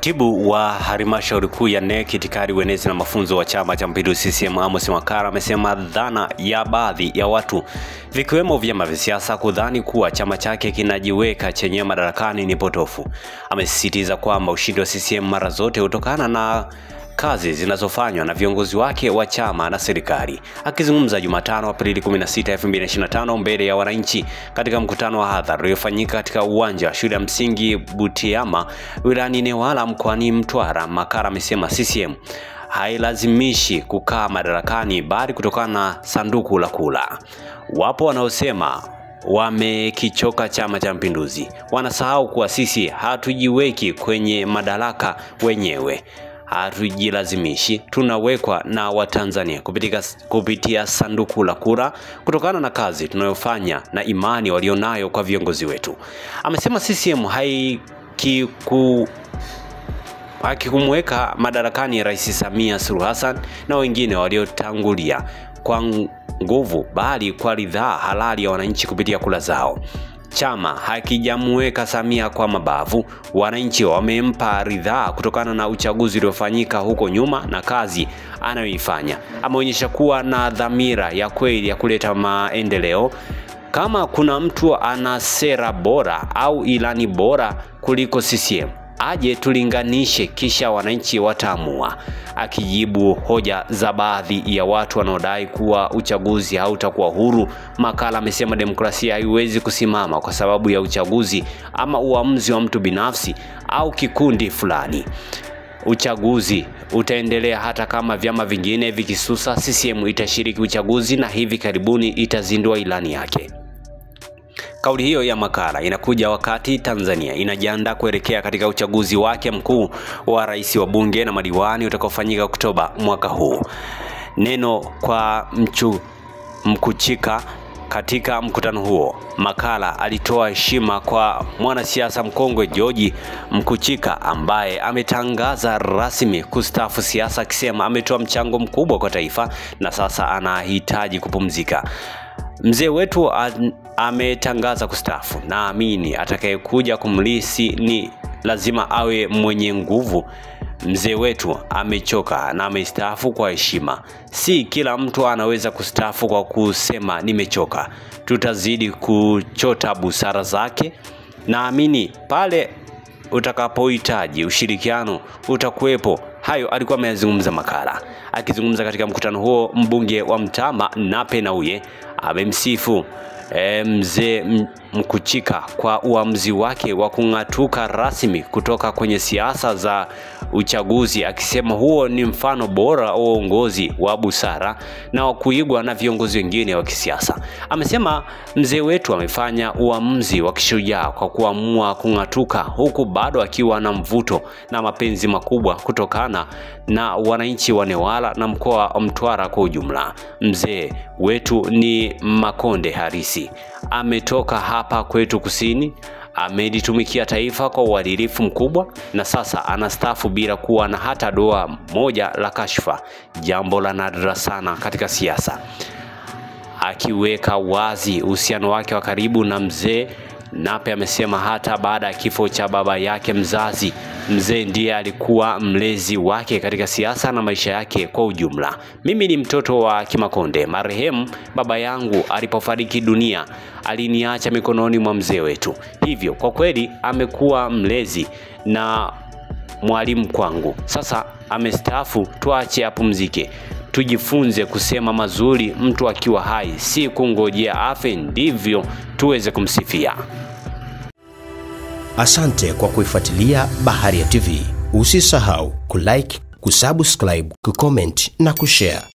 Katibu wa halmashauri kuu ya NEC itikadi uenezi na mafunzo wa Chama cha Mapinduzi CCM Amos Makalla amesema dhana ya baadhi ya watu vikiwemo vyama vya siasa kudhani kuwa chama chake kinajiweka chenye madarakani ni potofu. Amesisitiza kwamba ushindi wa CCM mara zote hutokana na kazi zinazofanywa na viongozi wake wa chama na serikali. Akizungumza Jumatano Aprili 16, 2025 mbele ya wananchi katika mkutano wa hadhara uliofanyika katika uwanja wa shule ya msingi Butiama wilayani Newala mkoani Mtwara, Makalla amesema CCM hailazimishi kukaa madarakani bali kutokana na sanduku la kula. Wapo wanaosema wamekichoka Chama cha Mapinduzi, wanasahau kuwa sisi hatujiweki kwenye madaraka wenyewe, hatujilazimishi, tunawekwa na Watanzania kupitia sanduku la kura kutokana na kazi tunayofanya na imani walionayo kwa viongozi wetu. Amesema CCM hakikumweka madarakani Rais Samia Suluhu Hassan na wengine waliotangulia kwa nguvu bali kwa ridhaa halali ya wananchi kupitia kula zao. Chama hakijamweka Samia kwa mabavu, wananchi wamempa ridhaa kutokana na uchaguzi uliofanyika huko nyuma na kazi anayoifanya. Ameonyesha kuwa na dhamira ya kweli ya kuleta maendeleo. Kama kuna mtu ana sera bora au ilani bora kuliko CCM, aje tulinganishe kisha wananchi wataamua. Akijibu hoja za baadhi ya watu wanaodai kuwa uchaguzi hautakuwa huru, Makalla amesema demokrasia haiwezi kusimama kwa sababu ya uchaguzi ama uamuzi wa mtu binafsi au kikundi fulani. Uchaguzi utaendelea hata kama vyama vingine vikisusa. CCM itashiriki uchaguzi na hivi karibuni itazindua ilani yake. Kauli hiyo ya Makalla inakuja wakati Tanzania inajiandaa kuelekea katika uchaguzi wake mkuu wa rais, wa bunge na madiwani utakaofanyika Oktoba mwaka huu. Neno kwa Mkuchika. Katika mkutano huo, Makalla alitoa heshima kwa mwanasiasa mkongwe George Mkuchika ambaye ametangaza rasmi kustaafu siasa, akisema ametoa mchango mkubwa kwa taifa na sasa anahitaji kupumzika. Mzee wetu ametangaza kustaafu, naamini atakayekuja kumlisi ni lazima awe mwenye nguvu. Mzee wetu amechoka na amestaafu kwa heshima. Si kila mtu anaweza kustaafu kwa kusema nimechoka. Tutazidi kuchota busara zake. Naamini pale utakapohitaji ushirikiano utakuwepo. Hayo alikuwa ameyazungumza Makalla. Akizungumza katika mkutano huo, mbunge wa Mtama Nape Nnauye amemsifu mzee Mkuchika kwa uamuzi wake wa kung'atuka rasmi kutoka kwenye siasa za uchaguzi, akisema huo ni mfano bora wa uongozi wa busara na wa kuigwa na viongozi wengine wa kisiasa. Amesema mzee wetu amefanya uamuzi wa kishujaa kwa kuamua kung'atuka, huku bado akiwa na mvuto na mapenzi makubwa kutokana na wananchi wa Newala na mkoa wa Mtwara kwa ujumla. Mzee wetu ni Makonde harisi, ametoka hapa kwetu kusini, amelitumikia taifa kwa uadilifu mkubwa na sasa anastaafu bila kuwa na hata doa moja la kashfa, jambo la nadra sana katika siasa. Akiweka wazi uhusiano wake wa karibu na mzee Nape, amesema hata baada ya kifo cha baba yake mzazi, mzee ndiye alikuwa mlezi wake katika siasa na maisha yake kwa ujumla. Mimi ni mtoto wa Kimakonde. Marehemu baba yangu alipofariki dunia aliniacha mikononi mwa mzee wetu. Hivyo kwa kweli amekuwa mlezi na mwalimu kwangu. Sasa amestaafu, tuache apumzike. Tujifunze kusema mazuri mtu akiwa hai, si kungojea afe ndivyo tuweze kumsifia. Asante kwa kuifuatilia Baharia TV. Usisahau kulike, kusubscribe, kucomment na kushare.